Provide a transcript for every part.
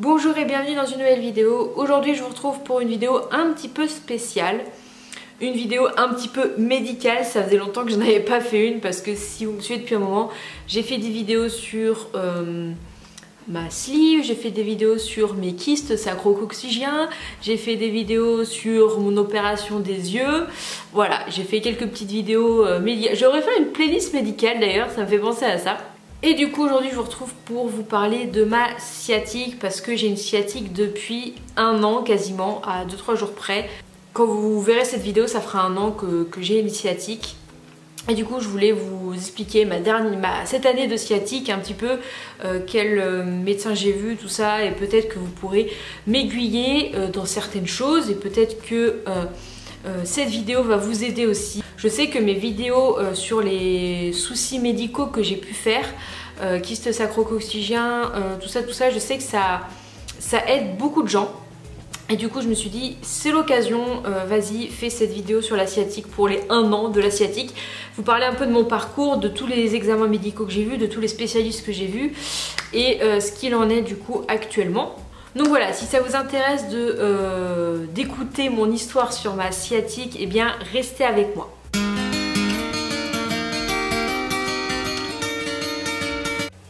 Bonjour et bienvenue dans une nouvelle vidéo. Aujourd'hui je vous retrouve pour une vidéo un petit peu spéciale. Une vidéo un petit peu médicale, ça faisait longtemps que je n'avais pas fait une parce que si vous me suivez depuis un moment, j'ai fait des vidéos sur ma sleeve, j'ai fait des vidéos sur mes kystes sacro-coccygiens, j'ai fait des vidéos sur mon opération des yeux, voilà, j'ai fait quelques petites vidéos médicales. J'aurais fait une playlist médicale d'ailleurs, ça me fait penser à ça. Et du coup aujourd'hui je vous retrouve pour vous parler de ma sciatique parce que j'ai une sciatique depuis un an quasiment, à 2-3 jours près. Quand vous verrez cette vidéo ça fera un an que j'ai une sciatique. Et du coup je voulais vous expliquer cette année de sciatique un petit peu, quel médecin j'ai vu, tout ça, et peut-être que vous pourrez m'aiguiller dans certaines choses et peut-être que cette vidéo va vous aider aussi. Je sais que mes vidéos sur les soucis médicaux que j'ai pu faire, kyste sacro-coccygiens, tout ça, je sais que ça aide beaucoup de gens. Et du coup je me suis dit c'est l'occasion, vas-y fais cette vidéo sur la sciatique pour les 1 an de la sciatique. Vous parler un peu de mon parcours, de tous les examens médicaux que j'ai vus, de tous les spécialistes que j'ai vus et ce qu'il en est du coup actuellement. Donc voilà, si ça vous intéresse d'écouter mon histoire sur ma sciatique, eh bien restez avec moi.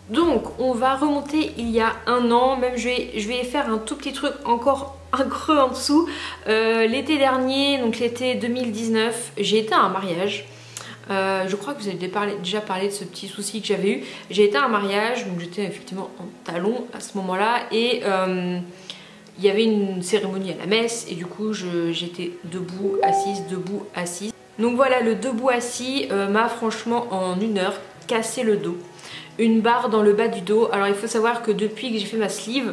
Donc on va remonter il y a un an, même je vais faire un tout petit truc, encore un creux en dessous. L'été dernier, donc l'été 2019, j'ai été à un mariage. Je crois que vous avez déjà parlé de ce petit souci que j'avais eu. J'ai été à un mariage, donc j'étais effectivement en talons à ce moment-là et il y avait une cérémonie à la messe et du coup j'étais debout, assise. Donc voilà, le debout assis m'a franchement en 1 heure cassé le dos. Une barre dans le bas du dos. Alors il faut savoir que depuis que j'ai fait ma sleeve,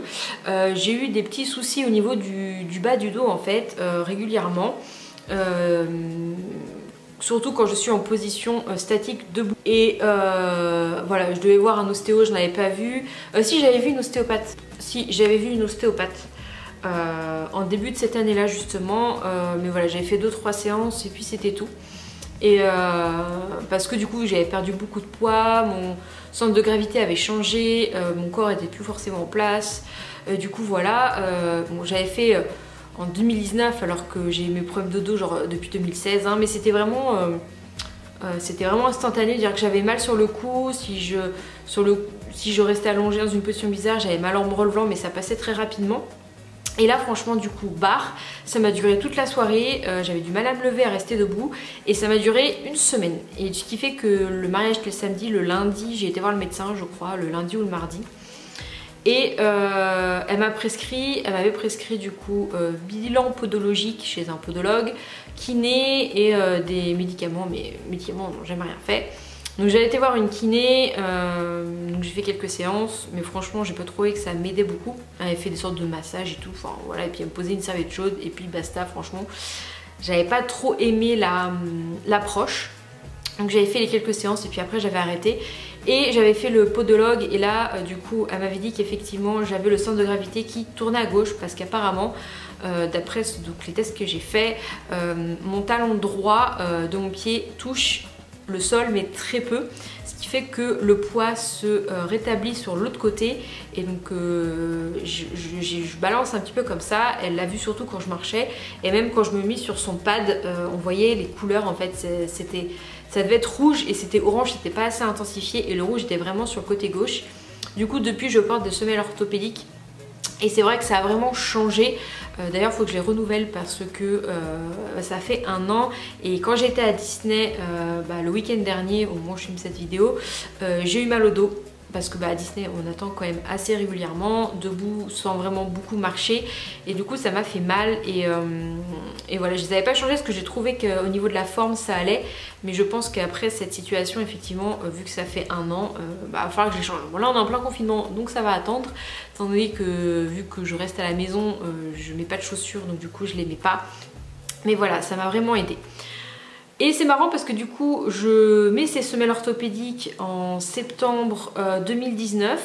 j'ai eu des petits soucis au niveau du bas du dos en fait, régulièrement. Surtout quand je suis en position statique debout. Et voilà, je devais voir un ostéo, je n'avais pas vu. Si, j'avais vu une ostéopathe. Si, j'avais vu une ostéopathe. En début de cette année là justement, mais voilà, j'avais fait 2-3 séances et puis c'était tout. Et parce que du coup j'avais perdu beaucoup de poids, mon centre de gravité avait changé, mon corps était plus forcément en place, du coup voilà, bon, j'avais fait en 2019 alors que j'ai eu mes problèmes de dos genre depuis 2016, hein, mais c'était vraiment instantané, dire que j'avais mal sur le cou, si je restais allongée dans une position bizarre, j'avais mal en me relevant, mais ça passait très rapidement. Et là franchement du coup barre, ça m'a duré toute la soirée, j'avais du mal à me lever, à rester debout et ça m'a duré 1 semaine. Et ce qui fait que le mariage était le samedi, le lundi j'ai été voir le médecin je crois, le lundi ou le mardi. Et elle m'avait prescrit du coup bilan podologique chez un podologue, kiné et des médicaments, mais médicaments n'ont jamais rien fait. Donc j'avais été voir une kiné, donc j'ai fait quelques séances, mais franchement j'ai pas trouvé que ça m'aidait beaucoup. Elle avait fait des sortes de massages et tout, enfin voilà, et puis elle me posait une serviette chaude et puis basta, franchement. J'avais pas trop aimé l'approche. Donc j'avais fait les quelques séances et puis après j'avais arrêté. Et j'avais fait le podologue et là du coup elle m'avait dit qu'effectivement j'avais le centre de gravité qui tournait à gauche parce qu'apparemment d'après les tests que j'ai fait, mon talon droit de mon pied touche le sol mais très peu, ce qui fait que le poids se rétablit sur l'autre côté et donc je balance un petit peu comme ça. Elle l'a vu surtout quand je marchais et même quand je me mis sur son pad, on voyait les couleurs en fait, ça devait être rouge et c'était orange, c'était pas assez intensifié et le rouge était vraiment sur le côté gauche. Du coup depuis je porte des semelles orthopédiques et c'est vrai que ça a vraiment changé. D'ailleurs il faut que je les renouvelle parce que ça fait 1 an et quand j'étais à Disney le week-end dernier, au moment où je filme cette vidéo, j'ai eu mal au dos. Parce que à Disney on attend quand même assez régulièrement, debout sans vraiment beaucoup marcher et du coup ça m'a fait mal et voilà, je les avais pas changé parce que j'ai trouvé qu'au niveau de la forme ça allait, mais je pense qu'après cette situation effectivement vu que ça fait 1 an, il va falloir que je les change. Bon là on est en plein confinement donc ça va attendre, étant donné que vu que je reste à la maison je mets pas de chaussures donc du coup je les mets pas, mais voilà ça m'a vraiment aidé. Et c'est marrant parce que du coup je mets ces semelles orthopédiques en septembre 2019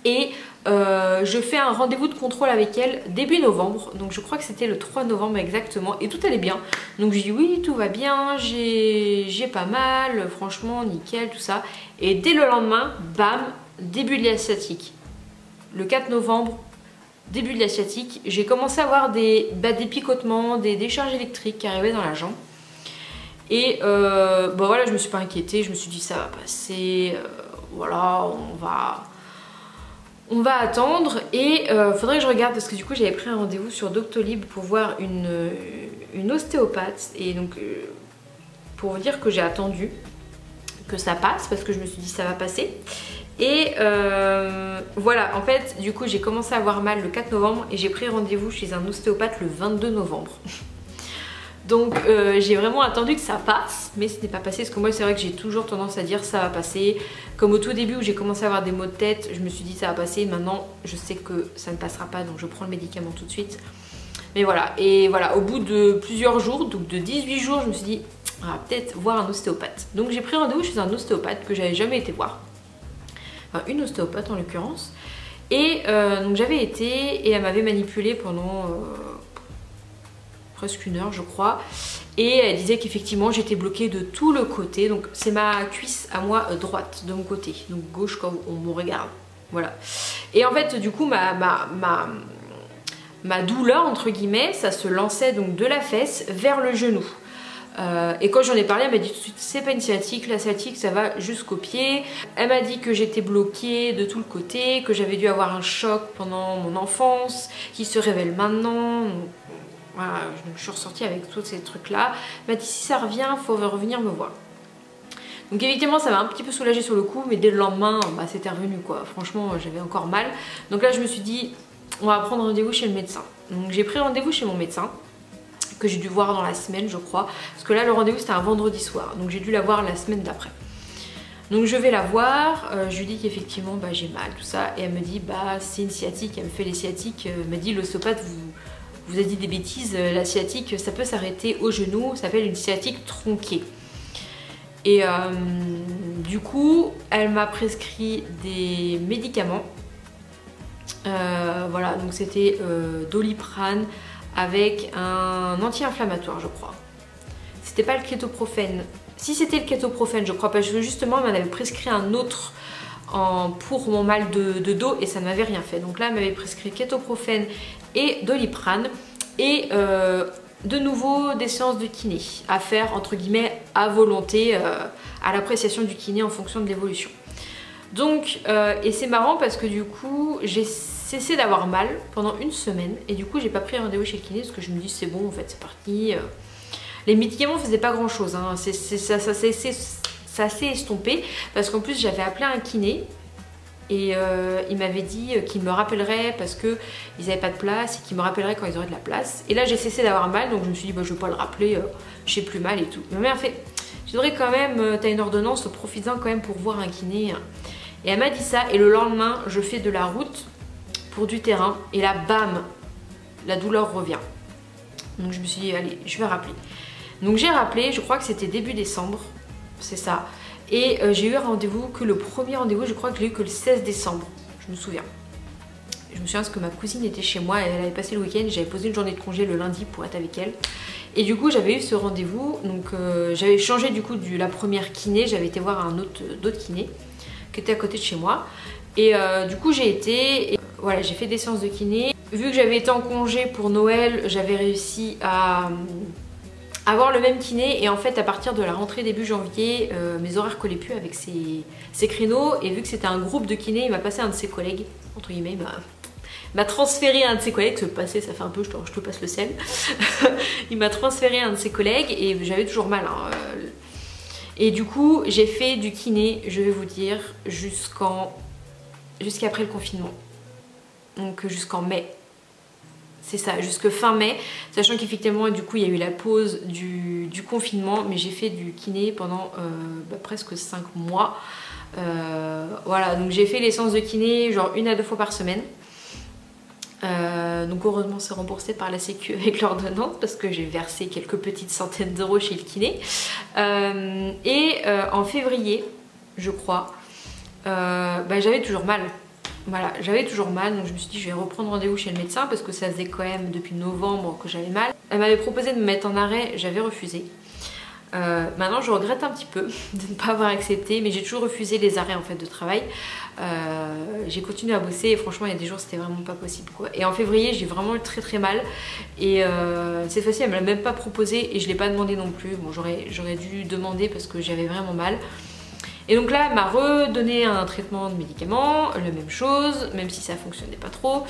et je fais un rendez-vous de contrôle avec elle début novembre, donc je crois que c'était le 3 novembre exactement et tout allait bien. Donc je dis oui tout va bien, j'ai pas mal, franchement nickel tout ça. Et dès le lendemain, bam, début de la sciatique. le 4 novembre, début de la sciatique, j'ai commencé à avoir des picotements, des décharges électriques qui arrivaient dans la jambe. Et bon voilà, je me suis pas inquiétée, je me suis dit ça va passer, voilà, on va attendre. Et faudrait que je regarde parce que du coup j'avais pris un rendez-vous sur Doctolib pour voir une ostéopathe. Et donc pour vous dire que j'ai attendu que ça passe parce que je me suis dit ça va passer. Et voilà, en fait du coup j'ai commencé à avoir mal le 4 novembre et j'ai pris rendez-vous chez un ostéopathe le 22 novembre. Donc j'ai vraiment attendu que ça passe, mais ce n'est pas passé, parce que moi c'est vrai que j'ai toujours tendance à dire ça va passer. Comme au tout début où j'ai commencé à avoir des maux de tête, je me suis dit ça va passer, maintenant je sais que ça ne passera pas, donc je prends le médicament tout de suite. Mais voilà, et voilà, au bout de plusieurs jours, donc de 18 jours, je me suis dit, on va peut-être voir un ostéopathe. Donc j'ai pris rendez-vous chez un ostéopathe que j'avais jamais été voir. Enfin une ostéopathe en l'occurrence. Et donc j'avais été, et elle m'avait manipulée pendant... presque 1 heure je crois, et elle disait qu'effectivement j'étais bloquée de tout le côté, donc c'est ma cuisse à moi droite de mon côté, donc gauche quand on me regarde, voilà. Et en fait du coup ma douleur entre guillemets, ça se lançait donc de la fesse vers le genou. Et quand j'en ai parlé, elle m'a dit tout de suite c'est pas une sciatique, la sciatique ça va jusqu'au pied. Elle m'a dit que j'étais bloquée de tout le côté, que j'avais dû avoir un choc pendant mon enfance qui se révèle maintenant. Voilà, donc je suis ressortie avec tous ces trucs là. Elle m'a dit si ça revient, il faut revenir me voir. Donc évidemment ça m'a un petit peu soulagée sur le coup, mais dès le lendemain bah, c'était revenu quoi. Franchement j'avais encore mal. Donc là je me suis dit on va prendre rendez-vous chez le médecin. Donc j'ai pris rendez-vous chez mon médecin, que j'ai dû voir dans la semaine je crois. Parce que là le rendez-vous c'était un vendredi soir, donc j'ai dû la voir la semaine d'après. Donc je vais la voir, je lui dis qu'effectivement bah, j'ai mal tout ça. Et elle me dit bah c'est une sciatique, elle me fait les sciatiques. Elle m'a dit l'ostéopathe vous a dit des bêtises, la sciatique ça peut s'arrêter au genou, ça s'appelle une sciatique tronquée. Et du coup elle m'a prescrit des médicaments, voilà, donc c'était Doliprane avec un anti-inflammatoire je crois. C'était pas le kétoprophène, si c'était le kétoprophène je crois, parce que justement elle m'en avait prescrit un autre pour mon mal de dos et ça ne m'avait rien fait. Donc là elle m'avait prescrit kétoprophène et Doliprane et de nouveau des séances de kiné à faire entre guillemets à volonté, à l'appréciation du kiné en fonction de l'évolution. Donc et c'est marrant parce que du coup j'ai cessé d'avoir mal pendant 1 semaine et du coup j'ai pas pris rendez-vous chez le kiné parce que je me dis c'est bon en fait c'est parti. Les médicaments faisaient pas grand chose, hein. Ça s'est estompé parce qu'en plus j'avais appelé un kiné et il m'avait dit qu'il me rappellerait parce qu'ils n'avaient pas de place et qu'il me rappellerait quand ils auraient de la place. Et là j'ai cessé d'avoir mal donc je me suis dit bah, je vais pas le rappeler, j'ai plus mal et tout. Ma mère fait tu devrais quand même, t'as une ordonnance, profites-en quand même pour voir un kiné. Et elle m'a dit ça et le lendemain je fais de la route pour du terrain et là bam la douleur revient. Donc je me suis dit allez je vais rappeler. Donc j'ai rappelé, je crois que c'était début décembre, c'est ça. Et j'ai eu un rendez-vous que le premier rendez-vous, je crois que je l'ai eu que le 16 décembre, je me souviens. Je me souviens parce que ma cousine était chez moi, elle avait passé le week-end, j'avais posé une journée de congé le lundi pour être avec elle. Et du coup j'avais eu ce rendez-vous, donc j'avais changé du coup de la première kiné, j'avais été voir un autre kiné qui était à côté de chez moi. Et du coup j'ai été, et, voilà j'ai fait des séances de kiné. Vu que j'avais été en congé pour Noël, j'avais réussi à avoir le même kiné et en fait à partir de la rentrée début janvier mes horaires collaient plus avec ces créneaux et vu que c'était un groupe de kiné il m'a passé un de ses collègues entre guillemets, m'a transféré un de ses collègues, se passer ça fait un peu je te passe le sel. Il m'a transféré un de ses collègues et j'avais toujours mal hein. Et du coup j'ai fait du kiné je vais vous dire jusqu'après le confinement, donc jusqu'en mai. C'est ça, jusque fin mai, sachant qu'effectivement du coup il y a eu la pause du confinement, mais j'ai fait du kiné pendant presque 5 mois. Voilà, donc j'ai fait les séances de kiné genre 1 à 2 fois par semaine. Donc heureusement c'est remboursé par la sécu avec l'ordonnance parce que j'ai versé quelques petites centaines d'euros chez le kiné. En février, je crois, j'avais toujours mal. Voilà, j'avais toujours mal, donc je me suis dit je vais reprendre rendez-vous chez le médecin parce que ça faisait quand même depuis novembre que j'avais mal. Elle m'avait proposé de me mettre en arrêt, j'avais refusé. Maintenant je regrette un petit peu de ne pas avoir accepté, mais j'ai toujours refusé les arrêts en fait de travail. J'ai continué à bosser et franchement il y a des jours c'était vraiment pas possible quoi. Et en février j'ai vraiment eu très mal et cette fois-ci elle me l'a même pas proposé et je l'ai pas demandé non plus. Bon j'aurais dû demander parce que j'avais vraiment mal. Et donc là elle m'a redonné un traitement de médicaments, la même chose, même si ça fonctionnait pas trop.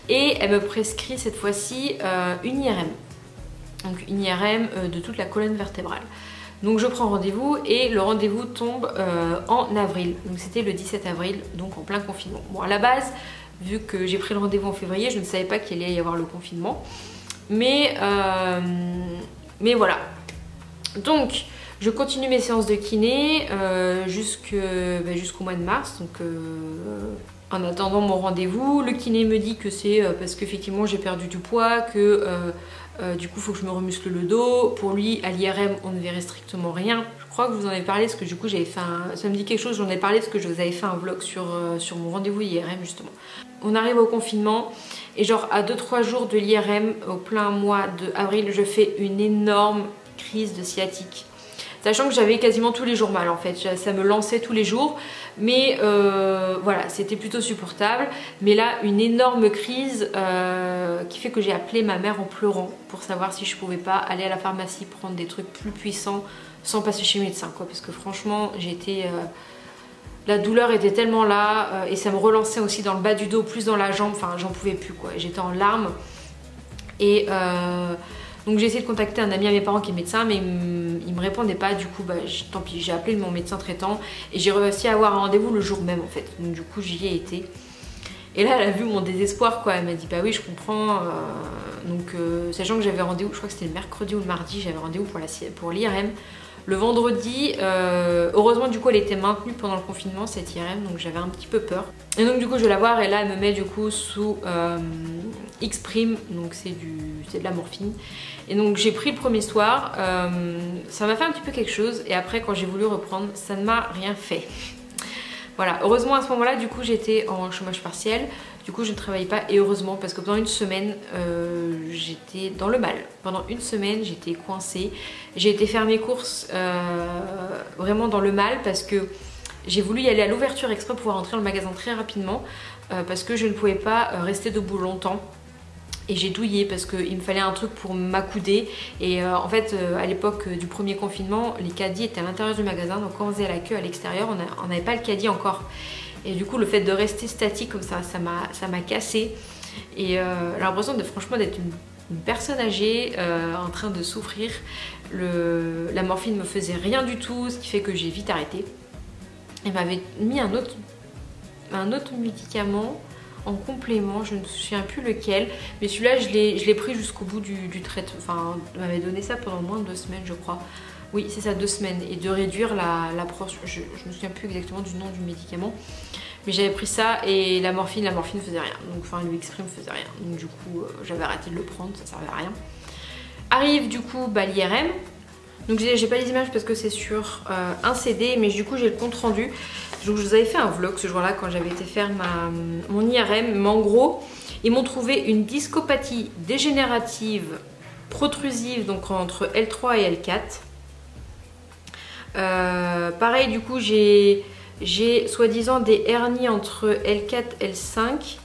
Et elle me prescrit cette fois-ci une IRM. Donc une IRM de toute la colonne vertébrale. Donc je prends rendez-vous et le rendez-vous tombe en avril. Donc c'était le 17 avril, donc en plein confinement. Bon à la base, vu que j'ai pris le rendez-vous en février, je ne savais pas qu'il allait y avoir le confinement. Mais voilà. Donc je continue mes séances de kiné jusqu'au mois de mars. Donc en attendant mon rendez-vous, le kiné me dit que c'est parce qu'effectivement j'ai perdu du poids, que du coup il faut que je me remuscle le dos. Pour lui à l'IRM on ne verrait strictement rien. Je crois que je vous en ai parlé parce que du coup j'avais fait ça me dit quelque chose, j'en ai parlé parce que je vous avais fait un vlog sur mon rendez-vous IRM justement. On arrive au confinement et genre à 2-3 jours de l'IRM au plein mois d'avril je fais une énorme crise de sciatique. Sachant que j'avais quasiment tous les jours mal en fait, ça me lançait tous les jours, mais voilà, c'était plutôt supportable. Mais là, une énorme crise qui fait que j'ai appelé ma mère en pleurant pour savoir si je pouvais pas aller à la pharmacie prendre des trucs plus puissants sans passer chez le médecin quoi, parce que franchement, la douleur était tellement là et ça me relançait aussi dans le bas du dos, plus dans la jambe, enfin j'en pouvais plus quoi, j'étais en larmes et donc j'ai essayé de contacter un ami à mes parents qui est médecin mais il me répondait pas, du coup tant pis, j'ai appelé mon médecin traitant et j'ai réussi à avoir un rendez-vous le jour même en fait, donc du coup j'y ai été. Et là elle a vu mon désespoir quoi, elle m'a dit bah oui je comprends, sachant que j'avais rendez-vous, je crois que c'était le mercredi ou le mardi, j'avais rendez-vous pour l'IRM. Le vendredi, heureusement du coup elle était maintenue pendant le confinement cette IRM, donc j'avais un petit peu peur. Et donc du coup je vais la voir et là elle me met du coup sous X-Prime, donc c'est de la morphine. Et donc j'ai pris le premier soir, ça m'a fait un petit peu quelque chose et après quand j'ai voulu reprendre ça ne m'a rien fait. Voilà, heureusement à ce moment-là du coup j'étais en chômage partiel, du coup je ne travaillais pas et heureusement parce que pendant une semaine j'étais dans le mal. Pendant une semaine j'étais coincée, j'ai été faire mes courses vraiment dans le mal parce que j'ai voulu y aller à l'ouverture exprès pour pouvoir rentrer dans le magasin très rapidement parce que je ne pouvais pas rester debout longtemps. Et j'ai douillé parce qu'il me fallait un truc pour m'accouder. Et en fait, à l'époque du premier confinement, les caddies étaient à l'intérieur du magasin. Donc quand on faisait la queue à l'extérieur, on n'avait pas le caddie encore. Et du coup, le fait de rester statique comme ça m'a cassé. Et j'ai l'impression franchement d'être une personne âgée en train de souffrir. La morphine ne me faisait rien du tout, ce qui fait que j'ai vite arrêté. Il m'avait mis un autre médicament en complément, je ne me souviens plus lequel, mais celui-là je l'ai pris jusqu'au bout du traitement. Enfin, on m'avait donné ça pendant moins de 2 semaines je crois. Oui c'est ça, 2 semaines, et de réduire la portion, je me souviens plus exactement du nom du médicament, mais j'avais pris ça et la morphine faisait rien, donc enfin le X-Prime faisait rien, donc du coup j'avais arrêté de le prendre, ça servait à rien. Arrive du coup l'IRM. Donc j'ai pas les images parce que c'est sur un CD, mais du coup j'ai le compte rendu. Donc je vous avais fait un vlog ce jour-là quand j'avais été faire mon IRM. Mais en gros, ils m'ont trouvé une discopathie dégénérative protrusive, donc entre L3 et L4. Pareil, du coup j'ai soi-disant des hernies entre L4 et L5,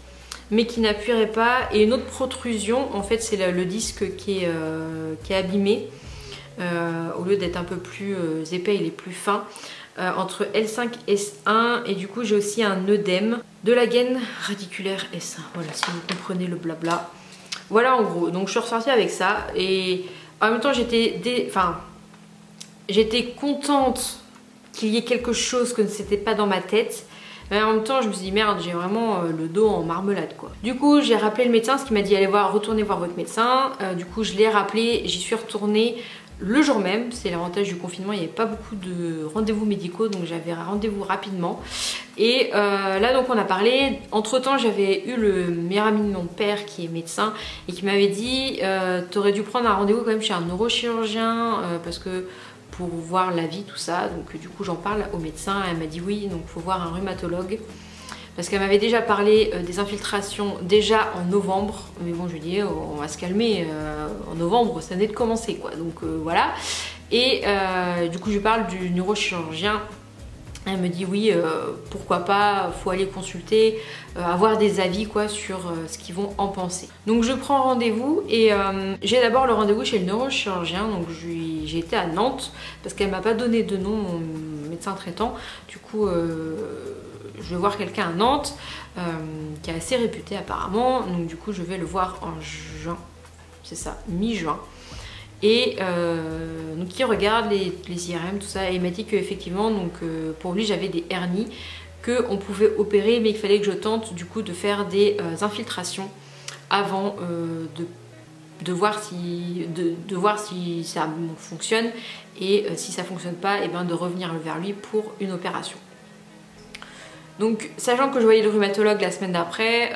mais qui n'appuieraient pas. Et une autre protrusion, en fait c'est le disque qui est abîmé. Au lieu d'être un peu plus épais, il est plus fin, entre L5 et S1, et du coup j'ai aussi un œdème de la gaine radiculaire S1, voilà, si vous comprenez le blabla. Voilà en gros, donc je suis ressortie avec ça et en même temps j'étais contente qu'il y ait quelque chose que c'était pas dans ma tête. Mais en même temps je me suis dit merde, j'ai vraiment le dos en marmelade quoi. Du coup j'ai rappelé le médecin, ce qui m'a dit allez retournez voir votre médecin. Du coup je l'ai rappelé, j'y suis retournée le jour même. C'est l'avantage du confinement, il n'y avait pas beaucoup de rendez-vous médicaux, donc j'avais rendez-vous rapidement. Et là donc on a parlé. Entre temps j'avais eu le meilleur ami de mon père qui est médecin et qui m'avait dit t'aurais dû prendre un rendez-vous quand même chez un neurochirurgien parce que pour voir la vie tout ça. Donc du coup j'en parle au médecin, elle m'a dit oui, donc faut voir un rhumatologue. Parce qu'elle m'avait déjà parlé des infiltrations déjà en novembre. Mais bon, je lui dis, on va se calmer, en novembre, ça venait de commencer quoi. Donc voilà. Et du coup je parle du neurochirurgien. Elle me dit oui, pourquoi pas, faut aller consulter, avoir des avis quoi sur ce qu'ils vont en penser. Donc je prends rendez-vous et j'ai d'abord le rendez-vous chez le neurochirurgien. Donc j'ai été à Nantes parce qu'elle m'a pas donné de nom, mon médecin traitant. Du coup je vais voir quelqu'un à Nantes qui est assez réputé apparemment. Donc du coup je vais le voir en juin, c'est ça, mi-juin. Et donc il regarde les IRM, tout ça, et il m'a dit qu'effectivement, pour lui j'avais des hernies, qu'on pouvait opérer, mais qu'il fallait que je tente du coup de faire des infiltrations avant de voir si ça fonctionne, et si ça fonctionne pas, et ben de revenir vers lui pour une opération. Donc sachant que je voyais le rhumatologue la semaine d'après,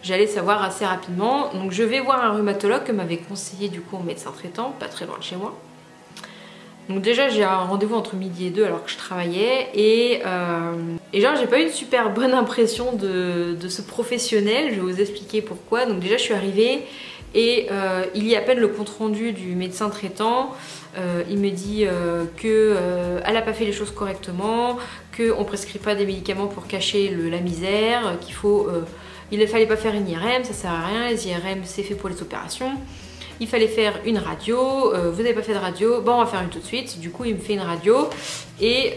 j'allais savoir assez rapidement. Donc je vais voir un rhumatologue que m'avait conseillé du coup mon médecin traitant, pas très loin de chez moi. Donc déjà j'ai un rendez-vous entre midi et 2 alors que je travaillais, et genre j'ai pas eu une super bonne impression de ce professionnel. Je vais vous expliquer pourquoi. Donc déjà je suis arrivée et il y a à peine le compte rendu du médecin traitant. Il me dit qu'elle n'a pas fait les choses correctement, qu'on prescrit pas des médicaments pour cacher la misère, il ne fallait pas faire une IRM, ça sert à rien, les IRM c'est fait pour les opérations. Il fallait faire une radio, vous n'avez pas fait de radio, bon on va faire une tout de suite. Du coup il me fait une radio et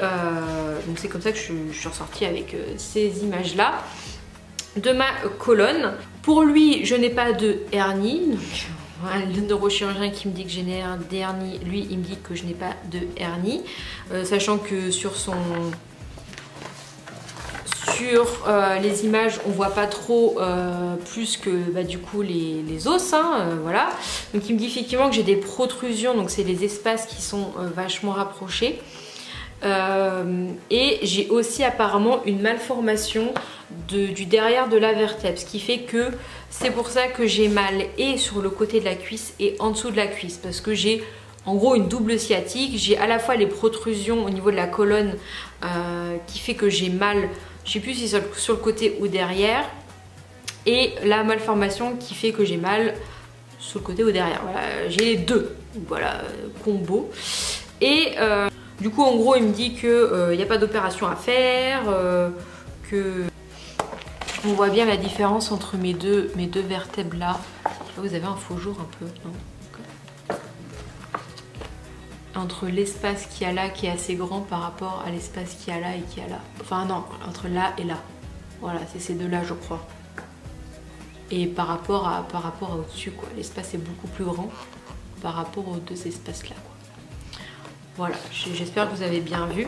donc c'est comme ça que je suis ressortie avec ces images là de ma colonne. Pour lui je n'ai pas de hernie, donc voilà, le neurochirurgien qui me dit que j'ai des hernies, lui il me dit que je n'ai pas de hernie, sachant que sur les images on voit pas trop plus que du coup les os, voilà. Donc il me dit effectivement que j'ai des protrusions, donc c'est les espaces qui sont vachement rapprochés, et j'ai aussi apparemment une malformation du derrière de la vertèbre, ce qui fait que c'est pour ça que j'ai mal et sur le côté de la cuisse et en dessous de la cuisse, parce que j'ai en gros une double sciatique. J'ai à la fois les protrusions au niveau de la colonne qui fait que j'ai mal, je sais plus si c'est sur le côté ou derrière, et la malformation qui fait que j'ai mal sur le côté ou derrière. Voilà, j'ai les deux, voilà, combo. Et du coup en gros il me dit que n'y a pas d'opération à faire, que on voit bien la différence entre mes deux vertèbres là. Vous avez un faux jour un peu, non? Entre l'espace qu'il y a là qui est assez grand par rapport à l'espace qu'il y a là et qu'il y a là. Enfin non, entre là et là. Voilà, c'est ces deux là je crois. Et par rapport à au-dessus quoi. L'espace est beaucoup plus grand par rapport aux deux espaces là quoi. Voilà, j'espère que vous avez bien vu.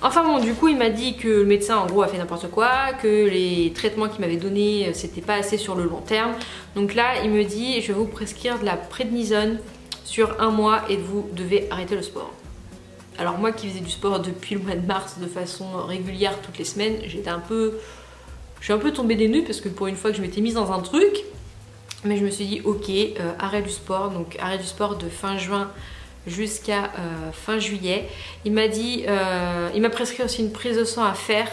Enfin bon, du coup il m'a dit que le médecin en gros a fait n'importe quoi, que les traitements qu'il m'avait donnés c'était pas assez sur le long terme. Donc là il me dit je vais vous prescrire de la prednisone sur 1 mois et vous devez arrêter le sport. Alors moi qui faisais du sport depuis le mois de mars de façon régulière toutes les semaines, je suis un peu tombée des nues parce que pour une fois que je m'étais mise dans un truc, mais je me suis dit ok, arrêt du sport, donc arrêt du sport de fin juin jusqu'à fin juillet. Il m'a dit, il m'a prescrit aussi une prise de sang à faire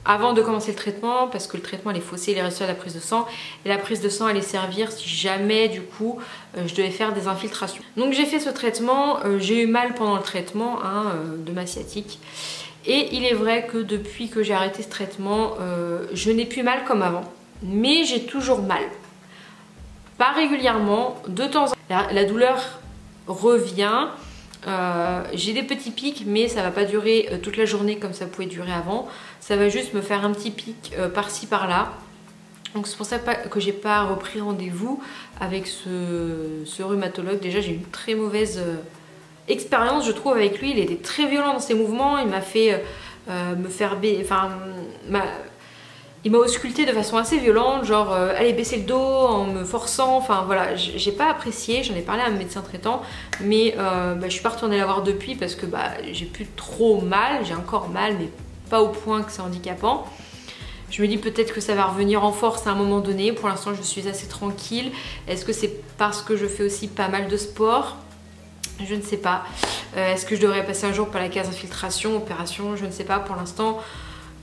avant de commencer le traitement, parce que le traitement allait fausser les résultats de la prise de sang, et la prise de sang allait servir si jamais du coup je devais faire des infiltrations. Donc j'ai fait ce traitement, j'ai eu mal pendant le traitement de ma sciatique, et il est vrai que depuis que j'ai arrêté ce traitement, je n'ai plus mal comme avant, mais j'ai toujours mal. Pas régulièrement, de temps en temps. La douleur revient, j'ai des petits pics, mais ça va pas durer toute la journée comme ça pouvait durer avant. Ça va juste me faire un petit pic par-ci par-là. Donc c'est pour ça que j'ai pas repris rendez-vous avec ce rhumatologue. Déjà j'ai eu une très mauvaise expérience je trouve avec lui. Il était très violent dans ses mouvements, il m'a fait me faire il m'a ausculté de façon assez violente, genre allez baisser le dos en me forçant, enfin voilà, j'ai pas apprécié, j'en ai parlé à un médecin traitant, mais je suis pas retournée la voir depuis parce que j'ai plus trop mal, j'ai encore mal, mais pas au point que c'est handicapant. Je me dis peut-être que ça va revenir en force à un moment donné, pour l'instant je suis assez tranquille. Est-ce que c'est parce que je fais aussi pas mal de sport? Je ne sais pas. Est-ce que je devrais passer un jour par la case infiltration, opération? Je ne sais pas pour l'instant.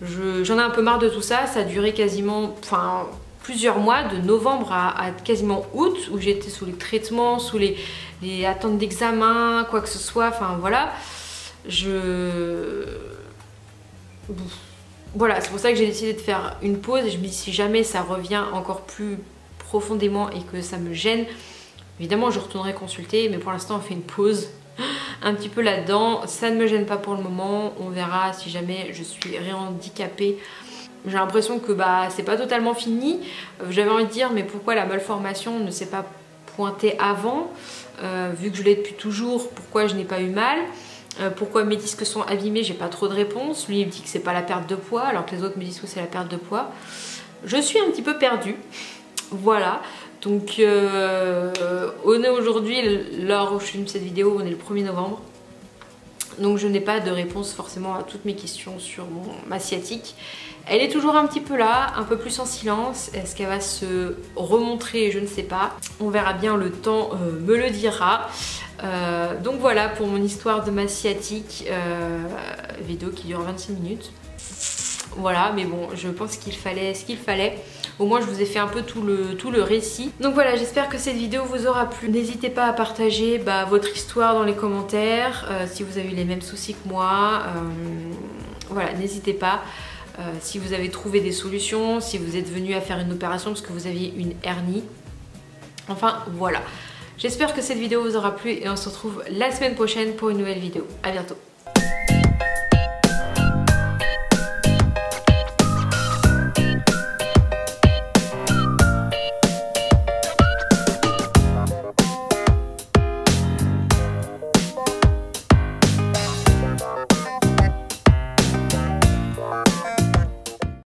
J'en ai un peu marre de tout ça, ça a duré quasiment, plusieurs mois, de novembre à quasiment août, où j'étais sous les traitements, sous les attentes d'examen, quoi que ce soit, enfin voilà. Voilà, c'est pour ça que j'ai décidé de faire une pause et je me dis si jamais ça revient encore plus profondément et que ça me gêne, évidemment je retournerai consulter, mais pour l'instant on fait une pause un petit peu là-dedans. Ça ne me gêne pas pour le moment, on verra si jamais je suis réhandicapée. J'ai l'impression que c'est pas totalement fini. J'avais envie de dire mais pourquoi la malformation ne s'est pas pointée avant, vu que je l'ai depuis toujours, pourquoi je n'ai pas eu mal? Pourquoi mes disques sont abîmés, j'ai pas trop de réponses. Lui il me dit que c'est pas la perte de poids alors que les autres me disent que c'est la perte de poids. Je suis un petit peu perdue, voilà. Donc on est aujourd'hui, l'heure où je filme cette vidéo, on est le 1er novembre. Donc je n'ai pas de réponse forcément à toutes mes questions sur ma sciatique. Elle est toujours un petit peu là, un peu plus en silence. Est-ce qu'elle va se remontrer? Je ne sais pas. On verra bien, le temps me le dira. Donc voilà pour mon histoire de ma sciatique, vidéo qui dure 26 minutes. Voilà, mais bon, je pense qu'il fallait ce qu'il fallait. Au moins je vous ai fait un peu tout le récit. Donc voilà, j'espère que cette vidéo vous aura plu. N'hésitez pas à partager votre histoire dans les commentaires, si vous avez eu les mêmes soucis que moi. Voilà, n'hésitez pas. Si vous avez trouvé des solutions, si vous êtes venu à faire une opération parce que vous aviez une hernie. Enfin voilà. J'espère que cette vidéo vous aura plu et on se retrouve la semaine prochaine pour une nouvelle vidéo. À bientôt.